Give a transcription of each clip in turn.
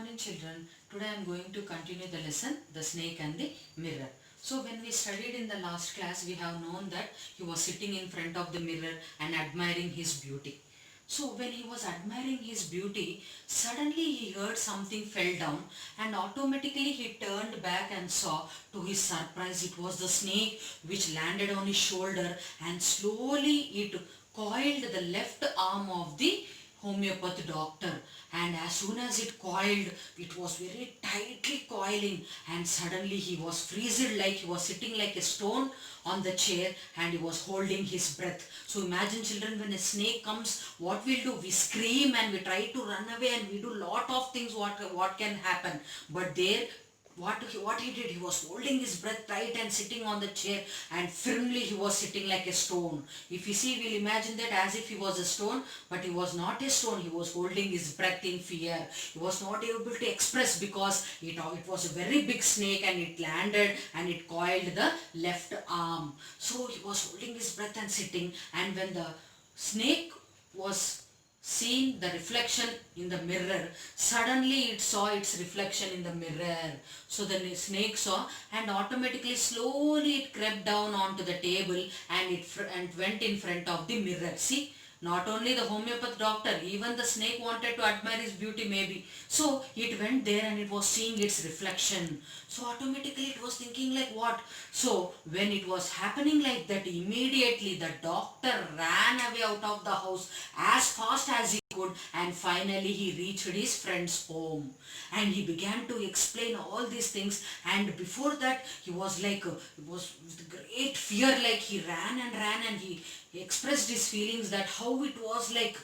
morning children. Today I am going to continue the lesson, the snake and the mirror. So when we studied in the last class, we have known that he was sitting in front of the mirror and admiring his beauty. So when he was admiring his beauty, suddenly he heard something fell down and automatically he turned back and saw, to his surprise, it was the snake which landed on his shoulder, and slowly it coiled the left arm of the homeopath doctor, and as soon as it coiled, it was very tightly coiling, and suddenly he was freezed, like he was sitting like a stone on the chair, and he was holding his breath. So imagine children, when a snake comes, what we'll do? We scream and we try to run away and we do lot of things what can happen. But there, what he did, he was holding his breath tight and sitting on the chair, and firmly he was sitting like a stone. If you see, we'll imagine that as if he was a stone, but he was not a stone. He was holding his breath in fear. He was not able to express because it was a very big snake, and it landed and it coiled the left arm. So he was holding his breath and sitting, and when the snake was seeing the reflection in the mirror, suddenly it saw its reflection in the mirror. So the snake saw, and automatically slowly it crept down onto the table, and it went in front of the mirror. See, not only the homeopath doctor, even the snake wanted to admire his beauty maybe. So it went there and it was seeing its reflection. So automatically it was thinking like what? So when it was happening like that, immediately the doctor ran away out of the house as fast as he could, and finally he reached his friend's home, and he began to explain all these things. And before that, he was like, it was with great fear, like he ran and he expressed his feelings, that how it was like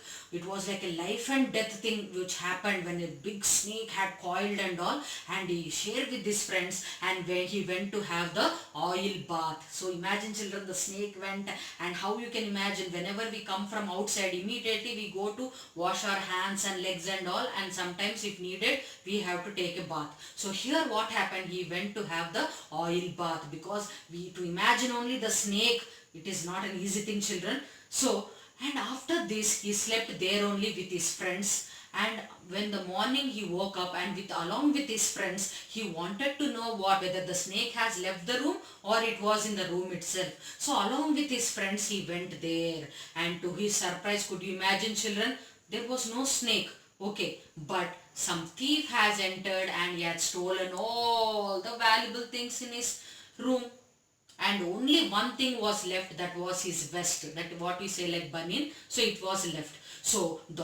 a life and death thing which happened when a big snake had coiled and all, and he shared with his friends, and where he went to have the oil bath. So imagine children, the snake went, and how you can imagine, whenever we come from outside, immediately we go to wash our hands and legs and all, and sometimes if needed we have to take a bath. So here what happened, he went to have the oil bath, because to imagine only the snake, it is not an easy thing children. So, and after this he slept there only with his friends, and when the morning he woke up, and along with his friends, he wanted to know whether the snake has left the room or it was in the room itself. So along with his friends he went there, and to his surprise, could you imagine children, there was no snake. Okay, but some thief has entered and he had stolen all the valuable things in his room, and only one thing was left, that was his vest, that what we say like banin. So it was left. So the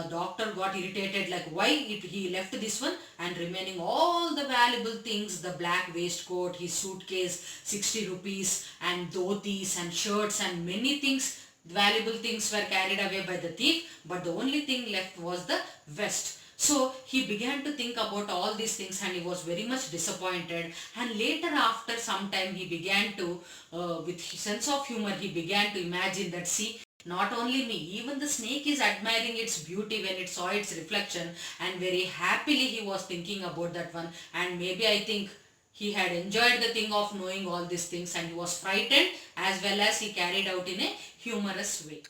doctor got irritated, like why he left this one, and remaining all the valuable things, the black waistcoat, his suitcase, 60 rupees, and dhotis and shirts and many things, valuable things were carried away by the thief, but the only thing left was the vest. So he began to think about all these things, and he was very much disappointed. And later, after some time, he began to, with his sense of humor, he began to imagine that, see, not only me, even the snake is admiring its beauty when it saw its reflection, and very happily he was thinking about that one. And maybe I think he had enjoyed the thing of knowing all these things, and he was frightened as well as he carried out in a humorous way.